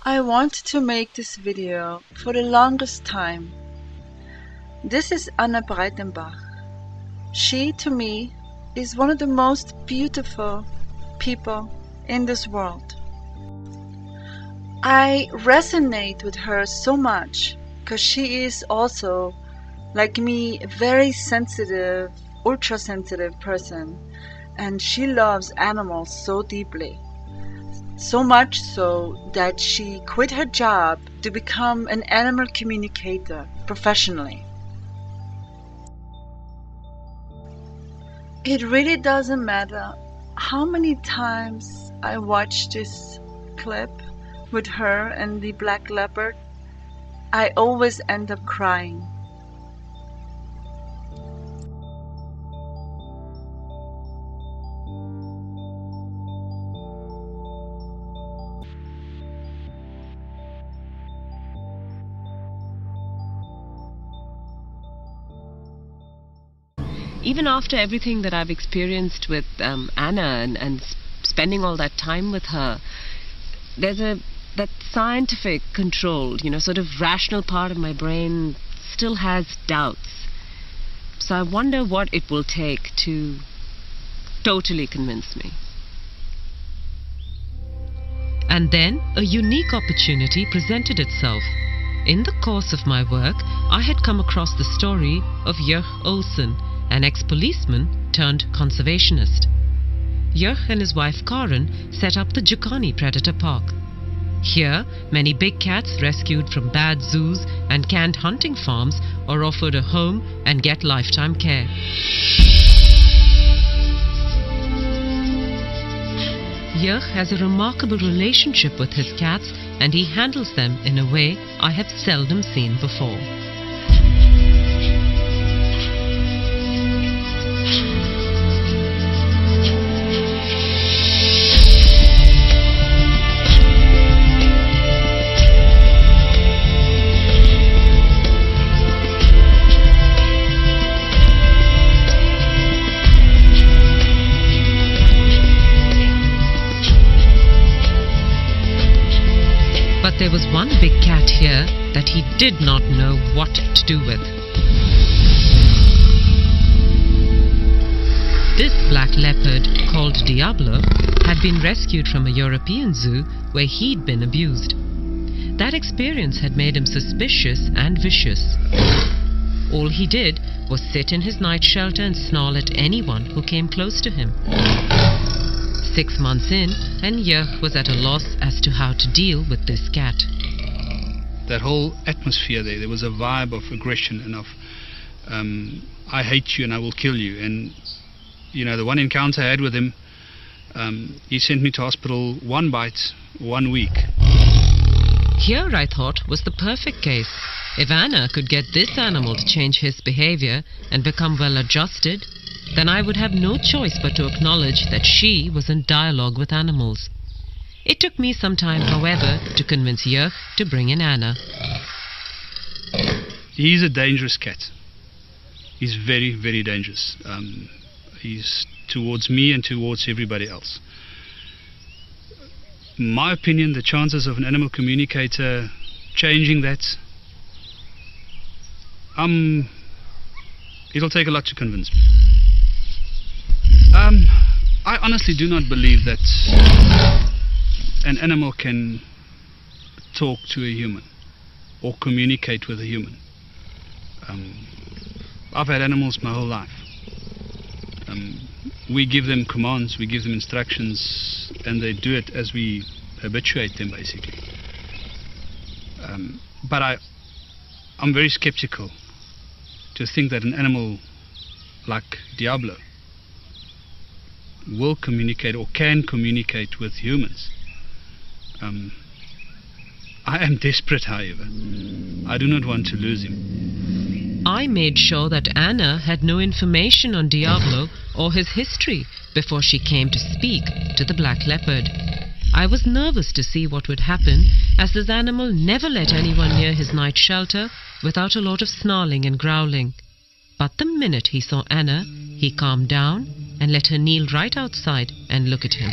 I wanted to make this video for the longest time. This is Anna Breitenbach. She, to me, is one of the most beautiful people in this world. I resonate with her so much because she is also, like me, a very sensitive, ultra-sensitive person, and she loves animals so deeply. So much so that she quit her job to become an animal communicator professionally. It really doesn't matter how many times I watch this clip with her and the black leopard, I always end up crying. Even after everything that I've experienced with Anna and spending all that time with her, there's that scientific controlled, sort of rational part of my brain still has doubts. So I wonder what it will take to totally convince me. And then a unique opportunity presented itself. In the course of my work, I had come across the story of Jörg Olsen, an ex-policeman turned conservationist. Jörg and his wife Karen set up the Jukani Predator Park. Here, many big cats rescued from bad zoos and canned hunting farms are offered a home and get lifetime care. Jörg has a remarkable relationship with his cats, and he handles them in a way I have seldom seen before. But there was one big cat here that he did not know what to do with. This black leopard, called Diablo, had been rescued from a European zoo where he'd been abused. That experience had made him suspicious and vicious. All he did was sit in his night shelter and snarl at anyone who came close to him. 6 months in, and Jörg was at a loss as to how to deal with this cat. That whole atmosphere there was a vibe of aggression and of I hate you and I will kill you. And the one encounter I had with him, he sent me to hospital 1 bite, 1 week. Here, I thought, was the perfect case. If Anna could get this animal to change his behavior and become well adjusted, then I would have no choice but to acknowledge that she was in dialogue with animals. It took me some time, however, to convince Jörg to bring in Anna. He's a dangerous cat. He's very, very dangerous. He's towards me and towards everybody else. In my opinion, the chances of an animal communicator changing that, it'll take a lot to convince me. I honestly do not believe that an animal can talk to a human or communicate with a human. I've had animals my whole life. We give them commands, we give them instructions, and they do it as we habituate them, basically. But I'm very skeptical to think that an animal like Diablo will communicate or can communicate with humans. I am desperate, however. I do not want to lose him. I made sure that Anna had no information on Diablo or his history before she came to speak to the black leopard. I was nervous to see what would happen, as this animal never let anyone near his night shelter without a lot of snarling and growling. But the minute he saw Anna, he calmed down and let her kneel right outside and look at him.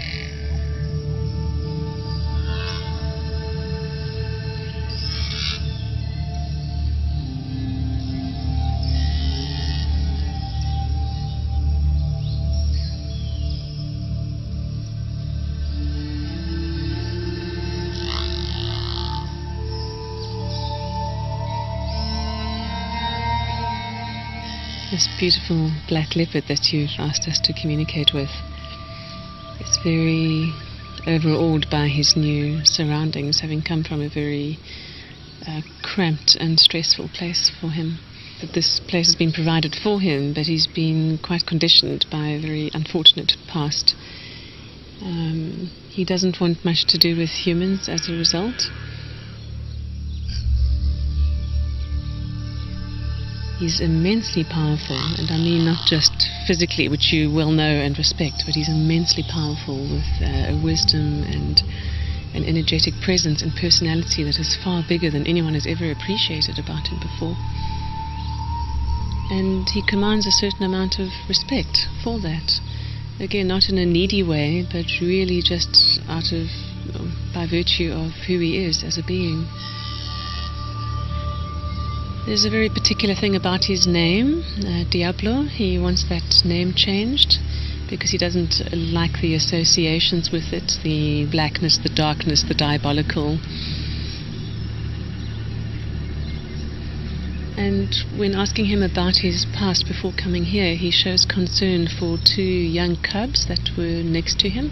This beautiful black leopard that you've asked us to communicate with is very overawed by his new surroundings, having come from a very cramped and stressful place for him. That this place has been provided for him, but he's been quite conditioned by a very unfortunate past. He doesn't want much to do with humans as a result. He's immensely powerful, and I mean not just physically, which you well know and respect, but he's immensely powerful with a wisdom and an energetic presence and personality that is far bigger than anyone has ever appreciated about him before. And he commands a certain amount of respect for that. Again, not in a needy way, but really just by virtue of who he is as a being. There's a very particular thing about his name, Diablo. He wants that name changed because he doesn't like the associations with it, the blackness, the darkness, the diabolical. And when asking him about his past before coming here, he shows concern for 2 young cubs that were next to him.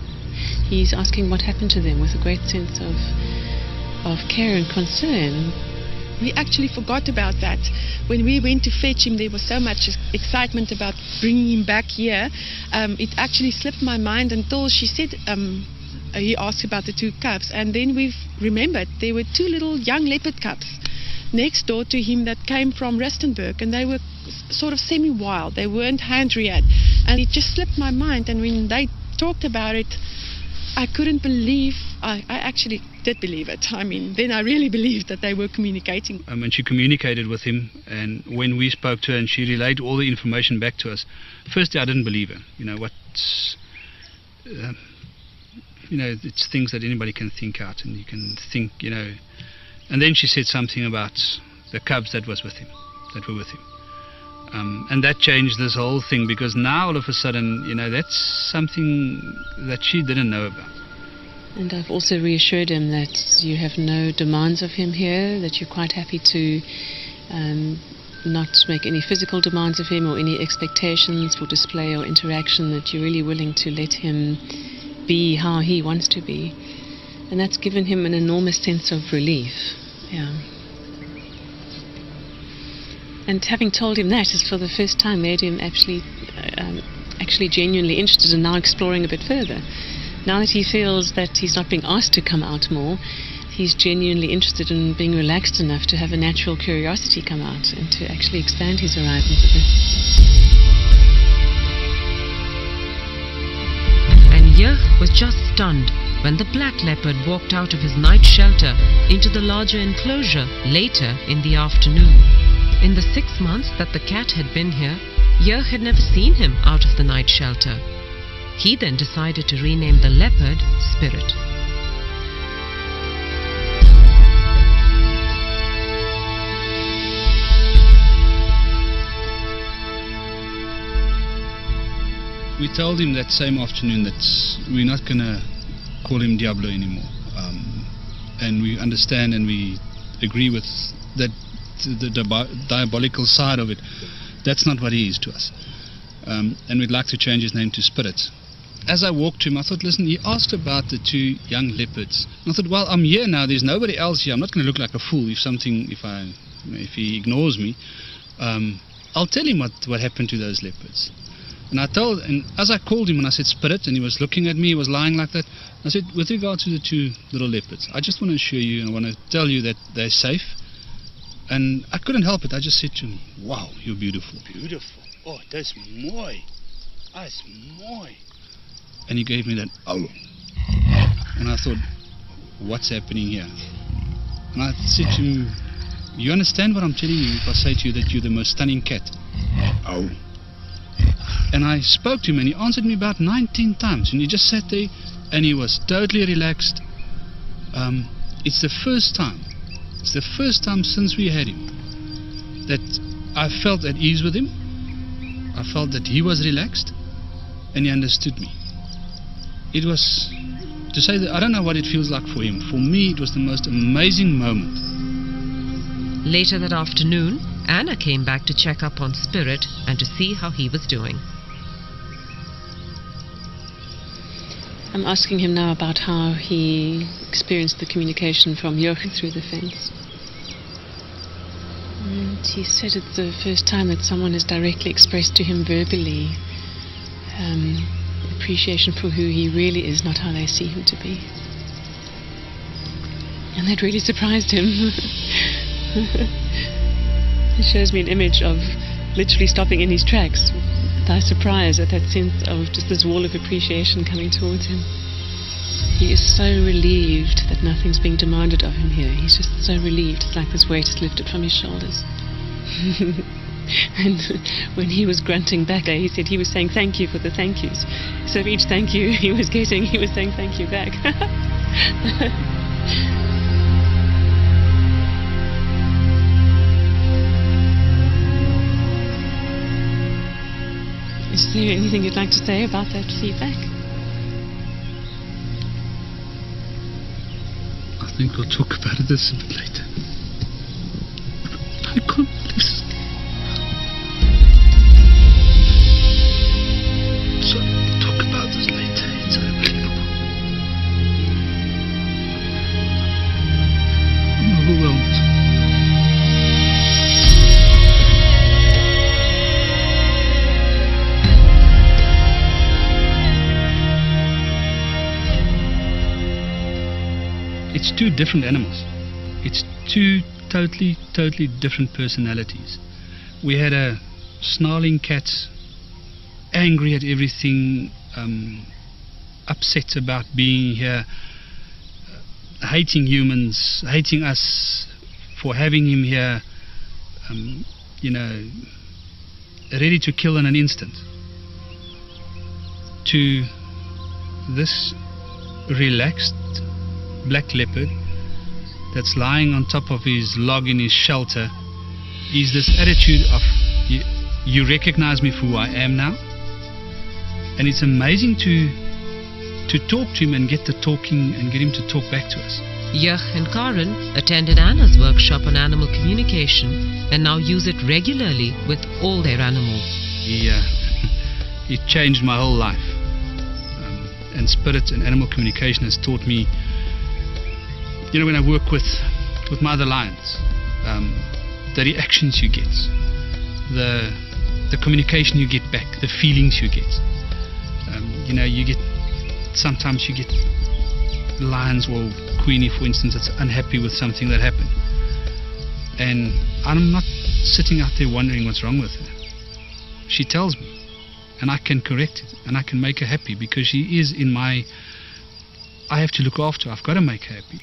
He's asking what happened to them with a great sense of care and concern. We actually forgot about that. When we went to fetch him, there was so much excitement about bringing him back here. It actually slipped my mind until she said, he asked about the 2 cubs, and then we've remembered there were 2 little young leopard cubs next door to him that came from Rustenburg, and they were sort of semi-wild. They weren't hand-reared, and it just slipped my mind. And when they talked about it, I couldn't believe. I actually did believe it. I mean, then I really believed that they were communicating. And she communicated with him, and when we spoke to her and she relayed all the information back to us, firstly I didn't believe her. It's things that anybody can think out, and you can think, And then she said something about the cubs that were with him. And that changed this whole thing, because now all of a sudden, that's something that she didn't know about. And I've also reassured him that you have no demands of him here, that you're quite happy to not make any physical demands of him or any expectations for display or interaction, that you're really willing to let him be how he wants to be. And that's given him an enormous sense of relief. Yeah. And having told him that has for the first time made him actually genuinely interested in now exploring a bit further. Now that he feels that he's not being asked to come out more, he's genuinely interested in being relaxed enough to have a natural curiosity come out and to actually expand his horizons a bit. And Jurg was just stunned when the black leopard walked out of his night shelter into the larger enclosure later in the afternoon. In the 6 months that the cat had been here, Jurg had never seen him out of the night shelter. He then decided to rename the leopard Spirit. We told him that same afternoon that we're not going to call him Diablo anymore. And we understand and we agree with that the diabolical side of it. That's not what he is to us. And we'd like to change his name to Spirit. As I walked to him, I thought, listen, he asked about the 2 young leopards. And I thought, well, I'm here now, there's nobody else here. I'm not going to look like a fool if he ignores me. I'll tell him what happened to those leopards. And as I called him and I said Spirit, and he was looking at me, he was lying like that, I said, with regard to the 2 little leopards, I just want to assure you and I want to tell you that they're safe. And I couldn't help it. I just said to him, wow, you're beautiful. Beautiful. Oh, that's mooi. That's mooi. And he gave me that, oh. And I thought, what's happening here? And I said to him, you understand what I'm telling you if I say to you that you're the most stunning cat? Oh. And I spoke to him and he answered me about 19 times. And he just sat there and he was totally relaxed. It's the first time since we had him that I felt at ease with him. I felt that he was relaxed and he understood me. It was, to say that I don't know what it feels like for him. For me, it was the most amazing moment. Later that afternoon, Anna came back to check up on Spirit and to see how he was doing. I'm asking him now about how he experienced the communication from Jochen through the fence. And he said it's the first time that someone has directly expressed to him verbally appreciation for who he really is, not how they see him to be. And that really surprised him. It shows me an image of literally stopping in his tracks by surprise at that sense of just this wall of appreciation coming towards him. He is so relieved that nothing's being demanded of him here. He's just so relieved. It's like this weight is lifted from his shoulders. And when he was grunting back, he said he was saying thank you for the thank yous. So for each thank you he was getting, he was saying thank you back. Is there anything you'd like to say about that feedback? I think we'll talk about this a bit later. I can't listen. So we'll talk about this later. It's unbelievable. I'm overwhelmed. It's two different animals. It's two totally different personalities. We had a snarling cat, angry at everything, upset about being here, hating humans, hating us for having him here, ready to kill in an instant. To this relaxed black leopard that's lying on top of his log in his shelter is this attitude of you recognize me for who I am now. And it's amazing to talk to him and get the talking and get him to talk back to us. Joch and Karen attended Anna's workshop on animal communication and now use it regularly with all their animals. It changed my whole life. And Spirit and animal communication has taught me, when I work with mother lions, the reactions you get, the communication you get back, the feelings you get. Sometimes you get lions or Queenie, for instance, that's unhappy with something that happened. And I'm not sitting out there wondering what's wrong with her. She tells me, and I can correct it, and I can make her happy because she is in my... I have to look after her. I've got to make her happy.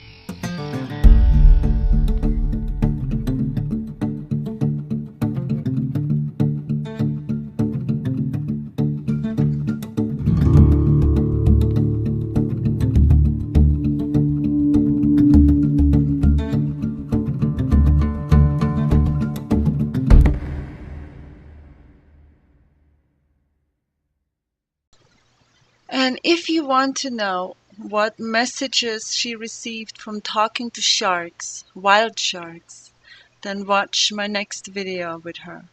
And if you want to know what messages she received from talking to sharks, wild sharks, then watch my next video with her.